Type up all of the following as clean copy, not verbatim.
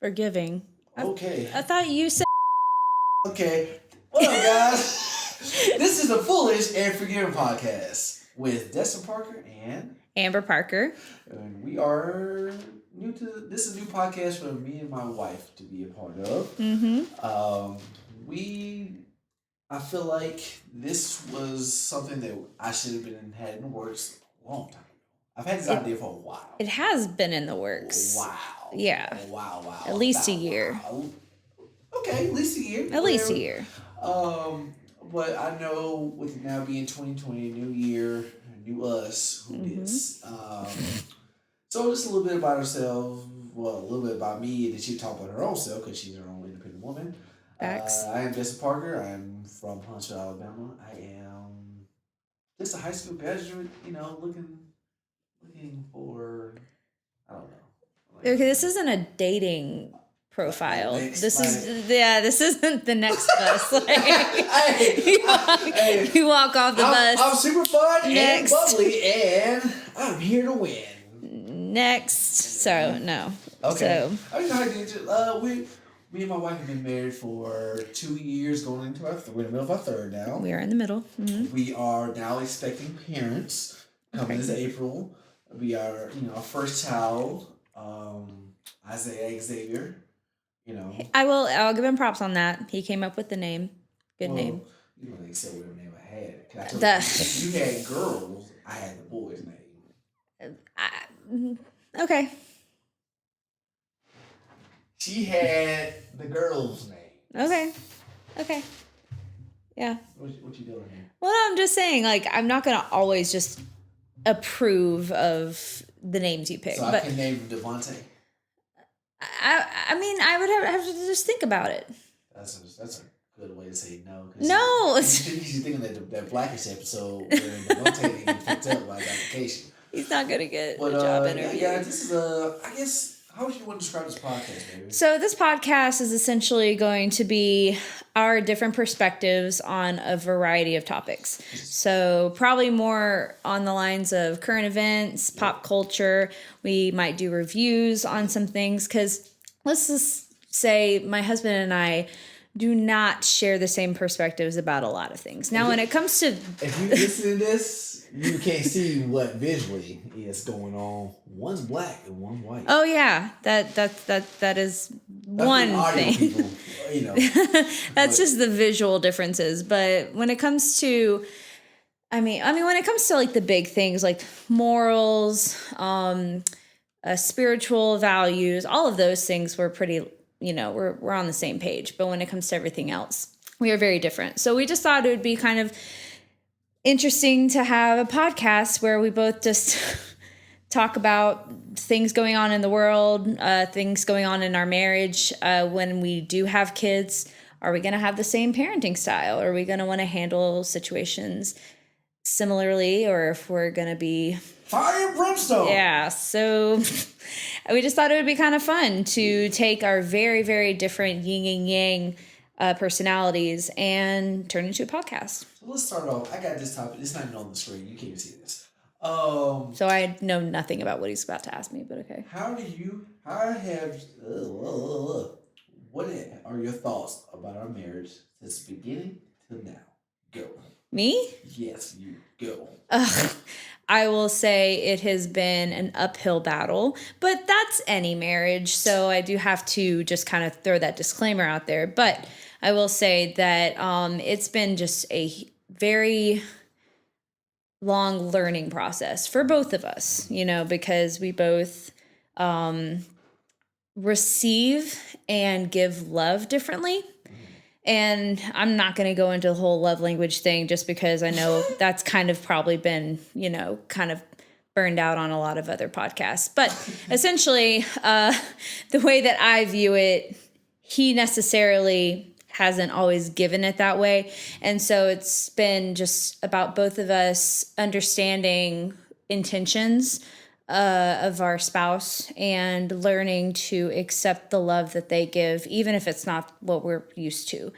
forgiving. Okay. I thought you said. Okay. Well, guys, this is the Foolish and Forgiving podcast with Destin Parker and Amber Parker. And we are new to this is a new podcast for me and my wife to be a part of. I feel like this was something that I should have been had in the works a long time ago. I've had this idea for a while. It has been in the works. Wow. Yeah. Wow. At least a year. Wow. Okay, at least a year. At least a year. But I know with it now being 2020, new year, new us, who dis. So just a little bit about ourselves. Well, a little bit about me, and then she talk about her own self because she's her own independent woman. Facts. I am Destin Parker. I'm from Huntsville, Alabama. I am just a high school graduate. Looking for Okay, this isn't a dating profile. This isn't the next bus. You walk off the bus. I'm super fun Next. and bubbly, and I'm here to win. Next. So, no. Okay. So. I mean, how did you, me and my wife have been married for 2 years, going into we're in the middle of our third now. We are in the middle. Mm-hmm. We are now expecting parents coming this April. We are, our first child, Isaiah Xavier. I'll give him props on that. He came up with the name. Good name. You know, they said whatever name I had. You had girls, I had the boy's name. Okay. She had the girl's name. Okay. Yeah. What you doing here? Well, I'm just saying, I'm not going to always just approve of the names you pick. So I can name Devontae? I mean, I would have to just think about it. That's a good way to say no. No. You thinking that Blackish episode where Devontae didn't get picked up by his application. He's not going to get a job interview. Yeah, this is I guess, how would you want to describe this podcast, baby? So this podcast is essentially going to be our different perspectives on a variety of topics. So probably more on the lines of current events, pop culture. We might do reviews on some things because let's just say my husband and I do not share the same perspectives about a lot of things. Now, when it comes to... If you listen to this, you can't see what visually is going on. One's black and one's white. Oh, yeah. That is one thing. People, That's just the visual differences. But when it comes to... I mean, when it comes to, the big things like morals, spiritual values, all of those things were pretty... we're on the same page. But when it comes to everything else, we are very different. So we just thought it would be kind of interesting to have a podcast where we both just talk about things going on in the world, things going on in our marriage. When we do have kids, are we going to have the same parenting style? Are we going to want to handle situations similarly? Or if we're going to be... fire and brimstone! Yeah, so... We just thought it would be kind of fun to take our very, very different yin and yang personalities and turn into a podcast. So let's start off. I got this topic. It's not even on the screen. You can't even see this. So I know nothing about what he's about to ask me, but okay. What are your thoughts about our marriage since the beginning to now? Go. Me? Yes, you go. I will say it has been an uphill battle, but that's any marriage. So I do have to just kind of throw that disclaimer out there. But I will say that it's been just a very long learning process for both of us, because we both receive and give love differently. And I'm not going to go into the whole love language thing just because I know that's kind of probably been, kind of burned out on a lot of other podcasts. But essentially, the way that I view it, he necessarily hasn't always given it that way. And so it's been just about both of us understanding intentions of our spouse and learning to accept the love that they give, even if it's not what we're used to.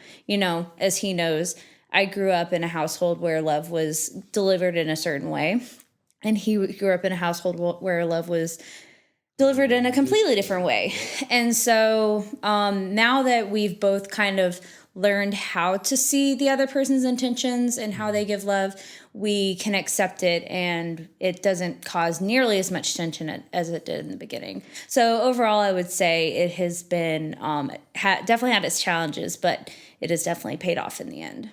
As he knows, I grew up in a household where love was delivered in a certain way. And he grew up in a household where love was delivered in a completely different way. And so now that we've both kind of learned how to see the other person's intentions and how they give love, we can accept it, and it doesn't cause nearly as much tension as it did in the beginning. So overall, I would say it has been definitely had its challenges, but it has definitely paid off in the end.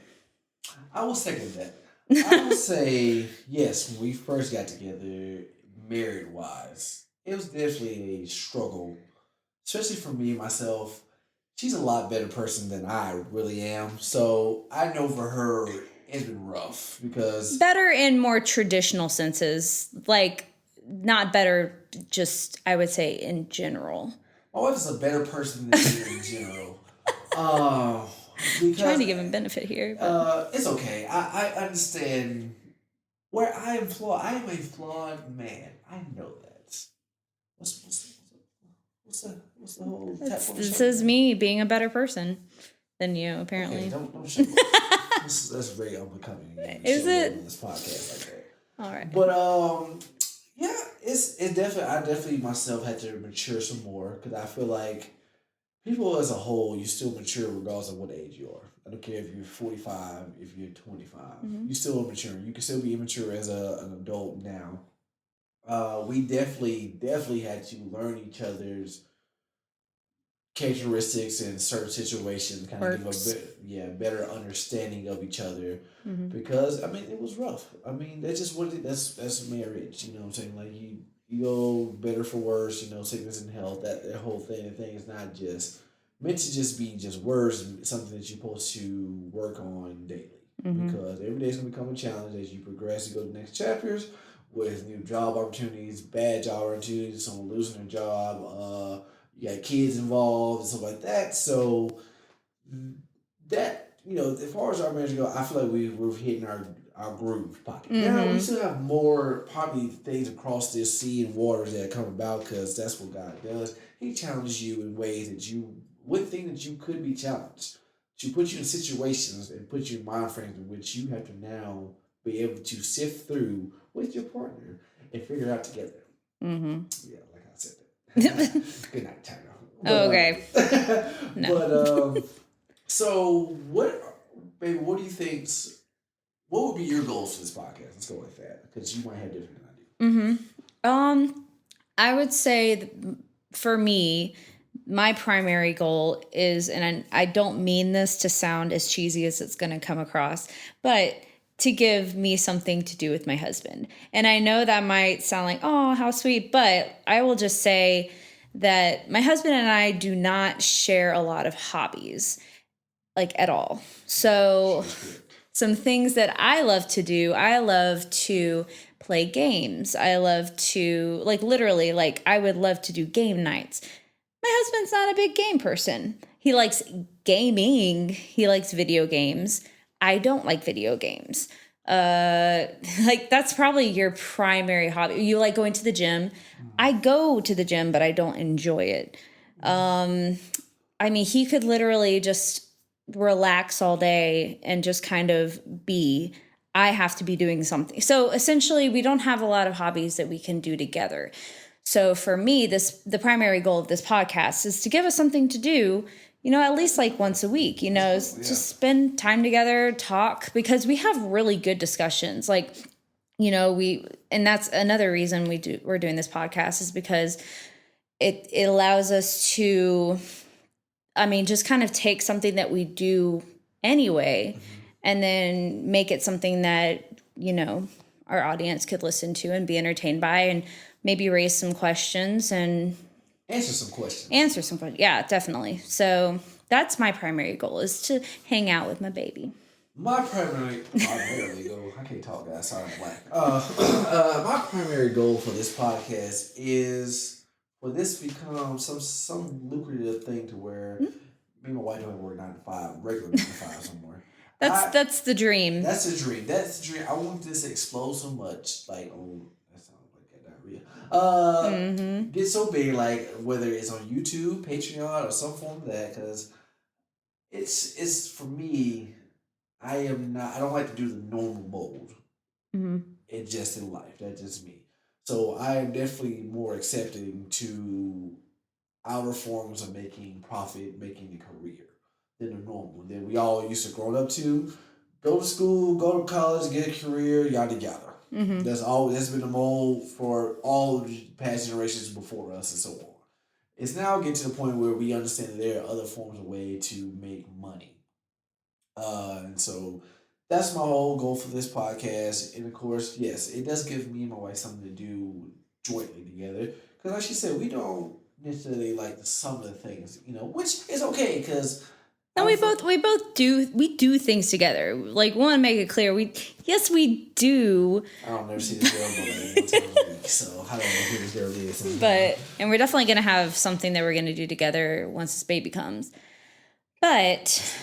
I will second that. I would say yes. When we first got together, married wise, it was definitely a struggle, especially for me myself. She's a lot better person than I really am, so I know for her it's been rough because Better in more traditional senses, like not better, just I would say in general. my wife is a better person than me in general. Um, Trying because to give him benefit here, but it's okay. I understand where I am flawed. I am a flawed man. I know that. What's the whole tap on the this shoulder is thing? me being a better person than you, Okay, apparently. don't show up. That's very unbecoming. You Is show love it? on this podcast like that. All right. But yeah, it's definitely I definitely myself had to mature some more because I feel like people as a whole, you still mature regardless of what age you are. I don't care if you're 45, if you're 25. Mm-hmm. You still mature. You can still be immature as an adult now. We definitely had to learn each other's characteristics in certain situations, kind of give a Works. better understanding of each other. Mm-hmm. Because I mean, it was rough. I mean, that's just what that's marriage. You know what I'm saying? Like you go better for worse. You know, sickness and health. That whole thing is not just meant to just be just words. Something that you're supposed to work on daily. Mm-hmm. Because every day is gonna become a challenge as you progress. You go to the next chapters with new job opportunities, bad job opportunities, someone losing their job. You got kids involved and stuff like that. So that as far as our marriage go, I feel like we're hitting our groove pocket. Now we Mm-hmm. still have more probably things across this sea and waters that come about because that's what God does. He challenges you in ways that you wouldn't think that you could be challenged. To put you in situations and put you in mind frames in which you have to now be able to sift through with your partner and figure out together. Mm-hmm. Yeah, like I said that. Good night, Tyler. Oh, okay. No. But so baby? What do you think's what would be your goals for this podcast? Let's go with that because you might have different than I do. Mm-hmm. I would say for me, my primary goal is, and I don't mean this to sound as cheesy as it's going to come across, but to give me something to do with my husband. And I know that might sound like, oh, how sweet, but I will just say that my husband and I do not share a lot of hobbies, like at all. So some things that I love to do, I love to play games. I love to, like, literally, like, I would love to do game nights. My husband's not a big game person. He likes gaming, he likes video games. I don't like video games. Like, that's probably your primary hobby. You like going to the gym. I go to the gym, but I don't enjoy it. I mean, he could literally just relax all day and just kind of be. I have to be doing something. So essentially, we don't have a lot of hobbies that we can do together. So for me, the primary goal of this podcast is to give us something to do, at least like once a week, just spend time together, talk, because we have really good discussions. Like, and that's another reason we're doing this podcast is because it allows us to, just kind of take something that we do anyway and then make it something that, our audience could listen to and be entertained by and maybe raise some questions and Answer some questions. Yeah, definitely. So that's my primary goal is to hang out with my baby. My primary goal. I can't talk, guys. Sorry, I'm black. My primary goal for this podcast is for this to become some lucrative thing to where me and my wife don't work 9 to 5, regular 9 to 5 somewhere. That's the dream. That's the dream. That's the dream. I want this to explode so much, like that sounds like a diarrhea. Get so big, like whether it's on YouTube, Patreon, or some form of that, because it's for me. I am not. I don't like to do the normal mold. It's just in life. That's just me. So I am definitely more accepting to outer forms of making profit, making a career than the normal that we all used to grow up to. Go to school, go to college, get a career, yada yada. Mm-hmm. That's been the mold for all of the past generations before us and so on. It's now getting to the point where we understand that there are other forms of way to make money. And so that's my whole goal for this podcast. And of course, yes, it does give me and my wife something to do jointly together. Because, like she said, we don't necessarily like some of the things, which is okay. Because No, we do things together. Like, we want to make it clear, we do. I don't never see this girl but like one time a week, so I don't know who this girl is. And we're definitely gonna have something that we're gonna do together once this baby comes. But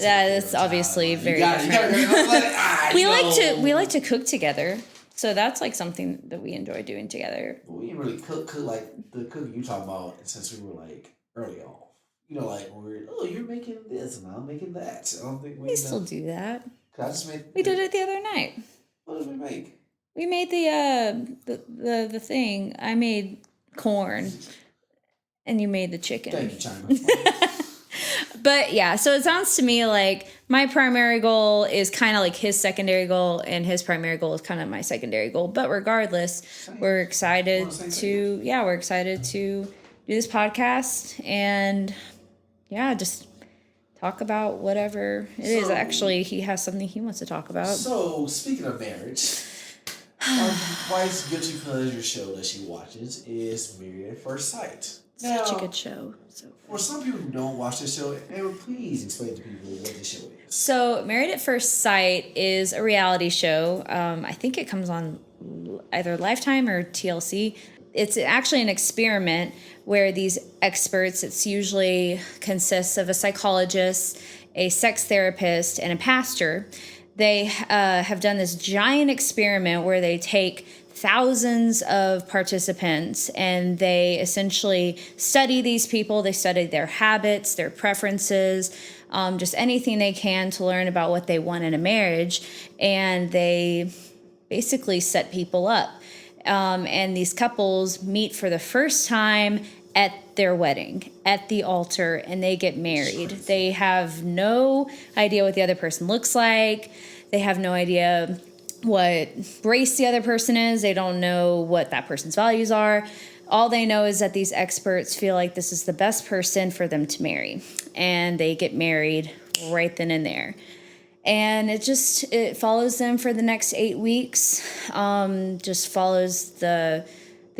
that is obviously very different. We like to cook together, so that's like something that we enjoy doing together. We didn't really cook like the cooking you talk about since we were like early on. Like you're making this and I'm making that. I don't think we still do that. We did it the other night. What did we make? We made the thing. I made corn, and you made the chicken. Thank you, China. But yeah, so it sounds to me like my primary goal is kind of like his secondary goal, and his primary goal is kind of my secondary goal. But regardless, we're excited to do this podcast and just talk about whatever it is. Actually, he has something he wants to talk about. So, speaking of marriage, our wife's guilty pleasure show that she watches is Married at First Sight. Such a good show. So for some people who don't watch this show, Aaron, please explain to people what the show is. So, Married at First Sight is a reality show. I think it comes on either Lifetime or TLC. It's actually an experiment where these experts, it's usually consists of a psychologist, a sex therapist, and a pastor. They have done this giant experiment where they take thousands of participants and they essentially study these people. They study their habits, their preferences, just anything they can to learn about what they want in a marriage. And they basically set people up. And these couples meet for the first time at their wedding, at the altar, and they get married. They have no idea what the other person looks like. They have no idea what race the other person is. They don't know what that person's values are. All they know is that these experts feel like this is the best person for them to marry. And they get married right then and there. And it follows them for the next 8 weeks. Just follows the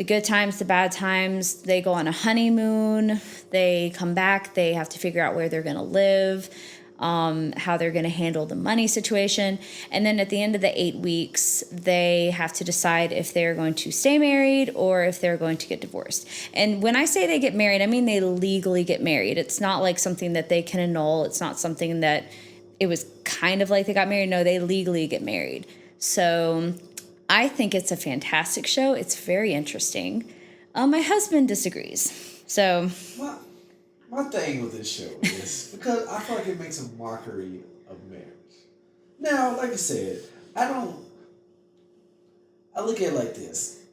good times, the bad times. They go on a honeymoon. They come back. They have to figure out where they're going to live, how they're going to handle the money situation. And then at the end of the 8 weeks, they have to decide if they're going to stay married or if they're going to get divorced. And when I say they get married, I mean they legally get married. It's not like something that they can annul. It's not something that it was kind of like they got married. No, they legally get married. So I think it's a fantastic show. It's very interesting. My husband disagrees. So my thing with this show is because I feel like it makes a mockery of marriage. Now, like I said, I look at it like this.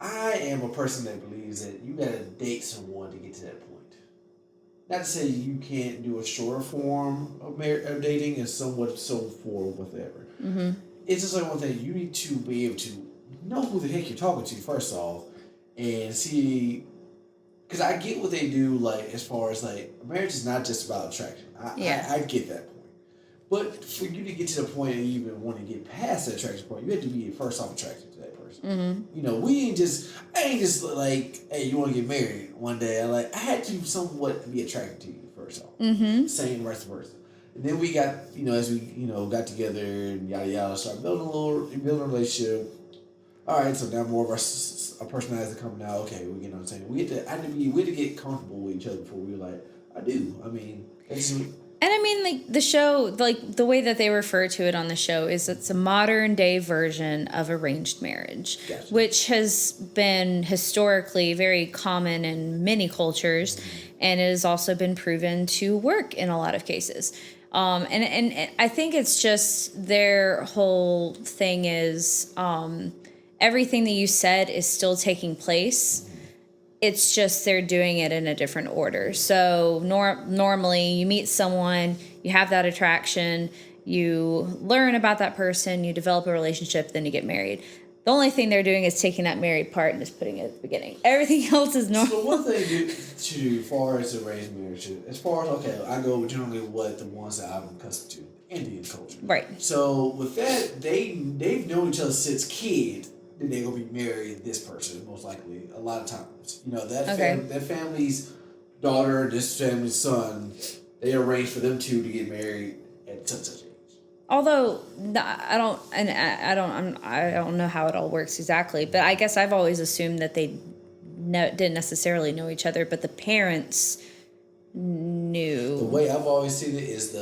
I am a person that believes that you gotta date someone to get to that point. Not to say you can't do a shorter form of dating and somewhat so for whatever. Mm-hmm. It's just like one thing, you need to be able to know who the heck you're talking to first off and see, because I get what they do, like as far as like marriage is not just about attraction. I get that point. But for you to get to the point that you even want to get past that attraction point, you have to be first off attracted to that person. Mm-hmm. I ain't just like, hey, you want to get married one day. I had to somewhat be attracted to you first off. Mm-hmm. Same vice versa. And then we got, as we, got together and yada yada, started building a relationship. All right, so now more of our personalities are coming out. Okay, we get on the same. We had to get comfortable with each other before we were like, I do. I mean, that's. And I mean, like, the show, like, the way that they refer to it on the show is it's a modern day version of arranged marriage, Gotcha. Which has been historically very common in many cultures, and it has also been proven to work in a lot of cases. And I think it's just their whole thing is everything that you said is still taking place. It's just they're doing it in a different order. So normally you meet someone, you have that attraction, you learn about that person, you develop a relationship, then you get married. The only thing they're doing is taking that married part and just putting it at the beginning. Everything else is normal. So one thing to as far as arranged marriage, as far as, okay, I go generally what the ones that I'm accustomed to, Indian culture. Right. So with that, they've known each other since kids. Then they're gonna be married this person most likely a lot of times. You know that that family's daughter, this family's son, they arrange for them two to get married at such age. Although I don't know how it all works exactly, but I guess I've always assumed that they didn't necessarily know each other, but the parents knew. The way I've always seen it is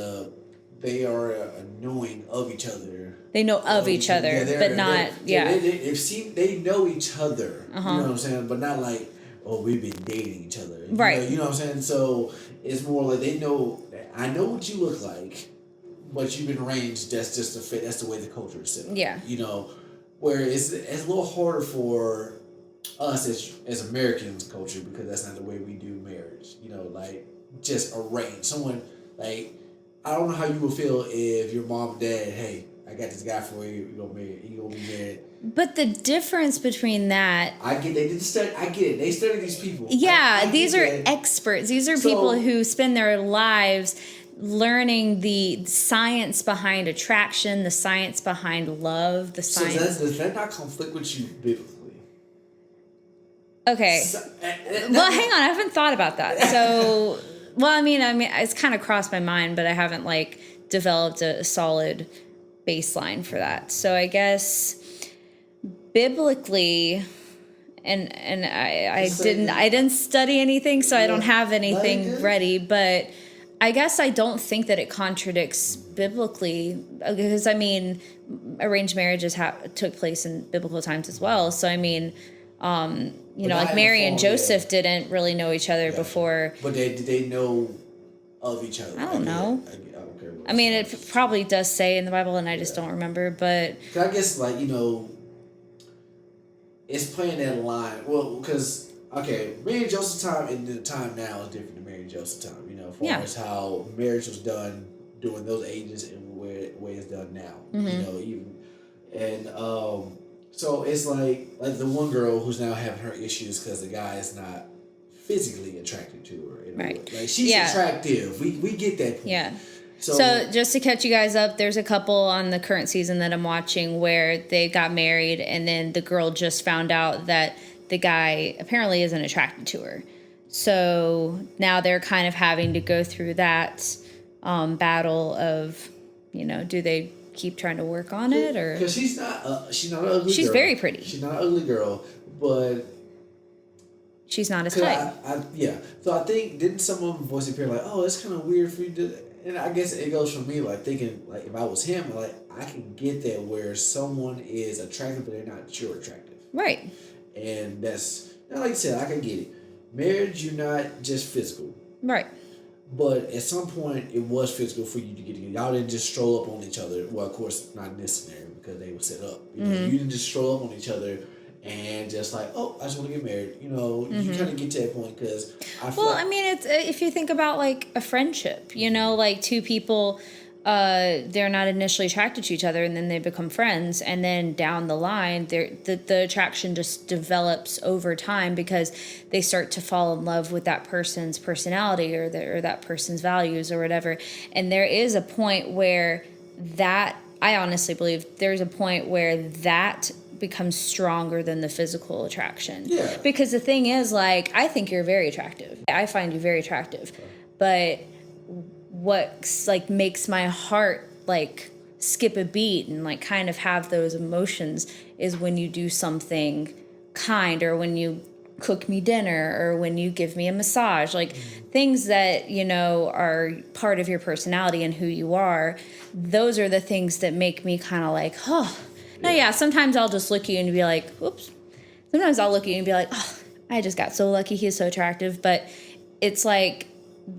they are knowing of each other. They know of each other, but not they know each other. You know what I'm saying, but not like, oh, we've been dating each other. Right. You know what I'm saying. So it's more like they know. I know what you look like. But you've been arranged, that's just a fit. That's the way the culture is set up. Yeah. You know, where it's a little harder for us as Americans culture because that's not the way we do marriage. You know, like just arrange someone. Like I don't know how you would feel if your mom and dad, hey, I got this guy for you. You gonna be married. But the difference between that, I get they did the study. I get it. They study these people. Yeah, I these are experts. These are people who spend their lives learning the science behind attraction, the science behind love, the science. So does that not conflict with you biblically? Okay. Well, hang on. I haven't thought about that. So, well, I mean, it's kind of crossed my mind, but I haven't developed a solid baseline for that. So I guess biblically, and I didn't study anything, so I don't have anything ready, but I guess I don't think that it contradicts biblically because, I mean, arranged marriages took place in biblical times as well. So, I mean, like Mary and Joseph didn't really know each other before. But did they know of each other? I don't know. I don't care. I mean, it probably does say in the Bible, and I just don't remember. But I guess, it's playing that line. Well, because... Okay, Mary and Joseph's time and the time now is different than Mary and Joseph's time. You know, as far as how marriage was done during those ages and the way it's done now. You know, even and so it's like the one girl who's now having her issues because the guy is not physically attracted to her. Right, like she's attractive. We get that point. Yeah. So just to catch you guys up, there's a couple on the current season that I'm watching where they got married, and then the girl just found out that the guy apparently isn't attracted to her. So now they're kind of having to go through that battle of, do they keep trying to work on it or? Because she's not an ugly girl. She's very pretty. She's not an ugly girl, but she's not as type. So I think didn't some of them voice appear like, oh, it's kind of weird for you to. And I guess it goes from me thinking if I was him, I can get that where someone is attractive but they're not sure attractive. Right. And that's, like I said, I can get it. Marriage, you're not just physical. Right. But at some point, it was physical for you to get together. Y'all didn't just stroll up on each other. Well, of course, not in this scenario because they were set up. You didn't just stroll up on each other and just oh, I just want to get married. You kind of get to that point because I mean, it's if you think about a friendship, two people. They're not initially attracted to each other, and then they become friends, and then down the line, the attraction just develops over time because they start to fall in love with that person's personality or that person's values or whatever. And there is a point where I honestly believe there's a point where that becomes stronger than the physical attraction. Yeah. Because the thing is, I think you're very attractive. I find you very attractive, but what makes my heart skip a beat and kind of have those emotions is when you do something kind, or when you cook me dinner, or when you give me a massage, things that are part of your personality and who you are. Those are the things that make me kind of oh. Now, yeah, sometimes I'll just look at you and be like, oops. Sometimes I'll look at you and be like, oh, I just got so lucky, he's so attractive. But it's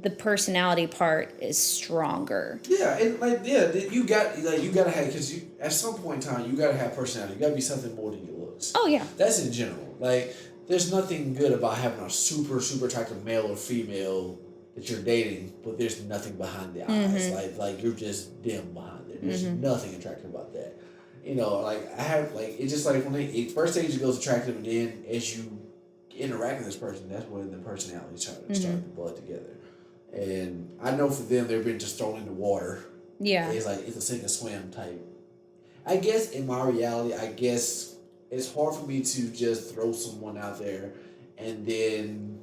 the personality part is stronger. Yeah, and you got to have, because at some point in time you got to have personality. You got to be something more than your looks. looks. Oh yeah. That's in general. Like, there's nothing good about having a super super attractive male or female that you're dating, but there's nothing behind the eyes. Like you're just dim behind it. There's nothing attractive about that. You know, like I have like it's just like when they at first stage it goes attractive, and then as you interact with this person, that's when the personalities start to blend together. And I know for them, they've been just thrown in the water. Yeah. It's like it's a sink or swim type. I guess in my reality, I guess it's hard for me to just throw someone out there and then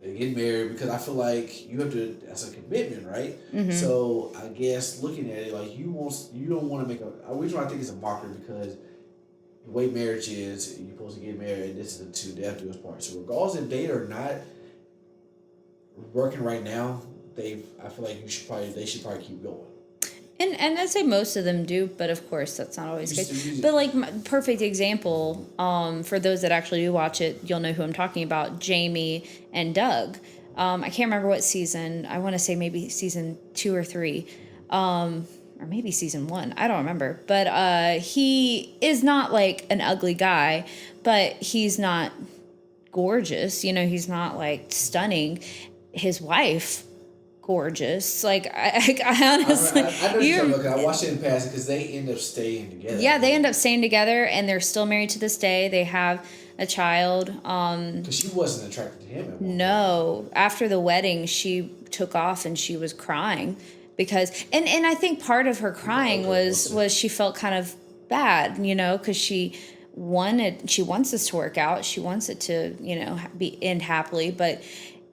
they get married, because I feel like you have to. That's a commitment, right? So I guess looking at it, like you don't want to make a. The reason why I think it's a mockery, because the way marriage is, you're supposed to get married. This is the two death do us part. So regardless if they are not working right now, I feel like they should probably keep going. And I'd say most of them do, but of course that's not always good. But like perfect example, for those that actually do watch it, you'll know who I'm talking about. Jamie and Doug. I can't remember what season. I want to say maybe season 2 or 3, or maybe season 1. I don't remember. But he is not like an ugly guy, but he's not gorgeous. You know, he's not like stunning. His wife, gorgeous. Like I honestly, I know you're talking about, I watched it in passing, because they end up staying together. Yeah, they end up staying together, and they're still married to this day. They have a child. Because she wasn't attracted to him at one point. After the wedding, she took off and she was crying because, and I think part of her crying was she felt kind of bad, you know, because she wants this to work out. She wants it to, you know, end happily, but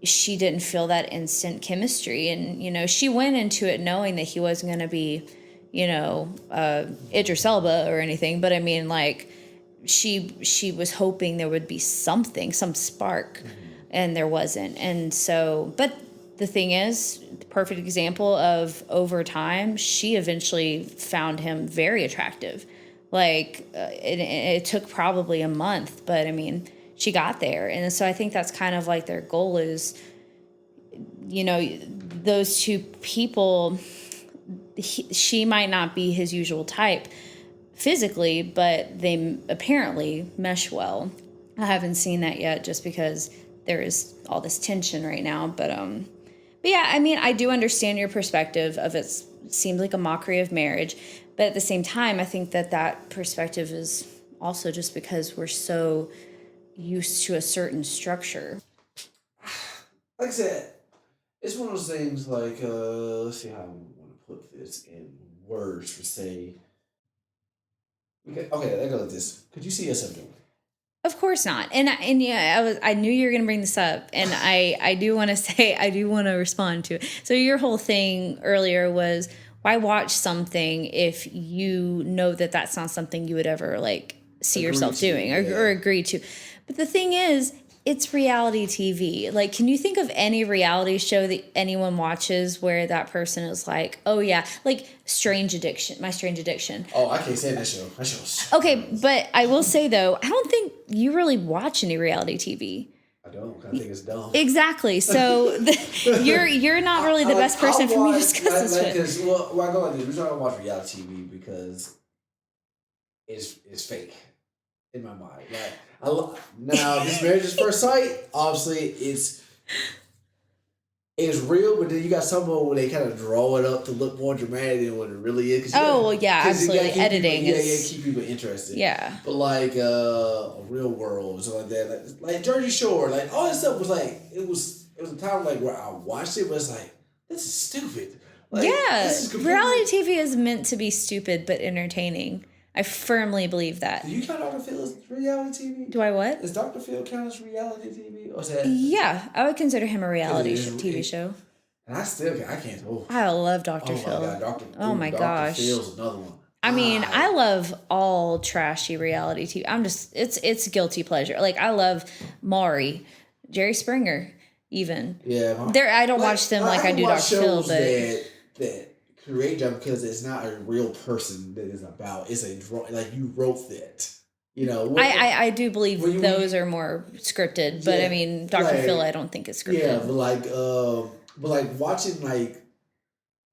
she didn't feel that instant chemistry. And, you know, she went into it knowing that he wasn't going to be, you know, Idris Elba or anything. But I mean, like, she was hoping there would be something, some spark, and there wasn't. And so, but the thing is, the perfect example of over time, she eventually found him very attractive. Like, it took probably a month, but I mean, she got there. And so I think that's kind of like their goal is, you know, those two people, she might not be his usual type physically, but they apparently mesh well. I haven't seen that yet just because there is all this tension right now. But yeah, I mean, I do understand your perspective of it seems like a mockery of marriage. But at the same time, I think that perspective is also just because we're so used to a certain structure. Like I said, it's one of those things like, let's see how I want to put this in words to say. Okay, I go like this. Could you see yourself doing it? Of course not. And yeah, I knew you were going to bring this up, and I do want to say, I do want to respond to it. So your whole thing earlier was, why watch something if you know that that's not something you would ever like see yourself doing or agree to? But the thing is, it's reality TV. Like, can you think of any reality show that anyone watches where that person is like, oh yeah, like Strange Addiction, My Strange Addiction. Oh, I can't say that show. That show's... Okay, but I will say though, I don't think you really watch any reality TV. I don't. I think it's dumb. Exactly. So you're not really the best person for me to discuss this with. Well, I go like this. We're trying to watch reality TV because it's fake in my mind. Like, now this Marriage at First Sight, obviously it's real, but then you got some where they kind of draw it up to look more dramatic than what it really is. Oh, yeah, absolutely. Editing is... keep people interested. Yeah. But like a Real World, something like that. Like Jersey Shore, like all that stuff was like, it was a time like where I watched it, but it's like, this is stupid. Like, yeah. Reality TV is meant to be stupid but entertaining. I firmly believe that. Do you count Dr. Phil as reality TV? Do I what? Does Dr. Phil count as reality TV? Or is that... Yeah, I would consider him a reality TV show. And I can't. Oh. I love Dr. Phil. My God, Dr. Dr. Phil's another one. I mean, I love all trashy reality TV. It's guilty pleasure. Like, I love Maury, Jerry Springer, even. Yeah. I don't watch them like I do Dr. Phil, but... that create them because it's not a real person that is about. It's a draw. Like, you wrote that. You know. I do believe those are more scripted, but I mean, Dr. Phil, I don't think it's scripted. Yeah, but watching like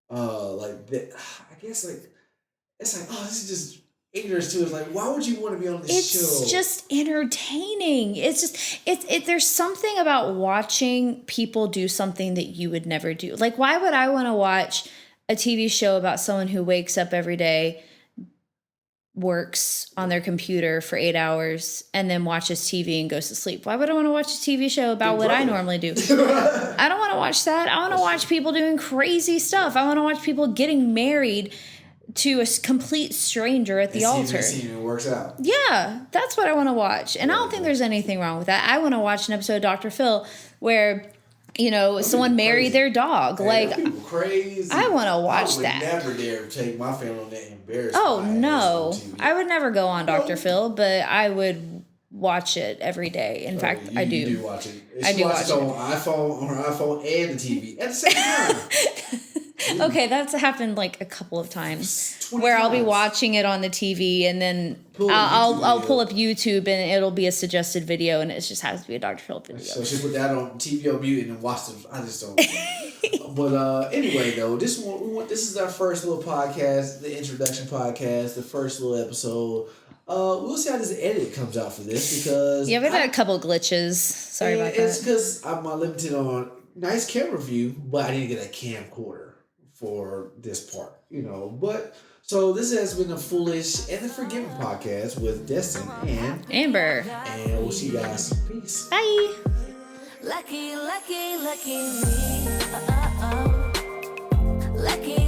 that, I guess like it's like, oh, this is just ignorance to it. It's like, why would you want to be on this show? It's just entertaining. There's something about watching people do something that you would never do. Like, why would I want to watch a TV show about someone who wakes up every day, works on their computer for 8 hours, and then watches TV and goes to sleep? Why would I want to watch a TV show about what I normally do? I don't want to watch that. I want to watch people doing crazy stuff. I want to watch people getting married to a complete stranger at the altar. It works out. Yeah, that's what I want to watch. And I don't think there's anything wrong with that. I want to watch an episode of Dr. Phil where, someone married their dog. Like, people crazy. I want to watch that. I would never dare take my family on that embarrassment. Oh, no. I would never go on Dr. Phil, but I would watch it every day. In fact, I do. You do watch it. I do watch it on her iPhone and the TV at the same time. Okay, that's happened like a couple of times where I'll be watching it on the TV and then I'll pull up YouTube and it'll be a suggested video and it just has to be a Dr. Phil video. So she put that on TV on mute and then watch them. I just don't. But anyway, though, this is our first little podcast, the introduction podcast, the first little episode. We'll see how this edit comes out for this because we've had a couple glitches. Sorry about that. It's because I'm limited on nice camera view, but I didn't get a camcorder for this part, But so this has been the Foolish and the Forgiven podcast with Destin and Amber. And we'll see you guys. Peace. Bye. Lucky, lucky, lucky me. Lucky.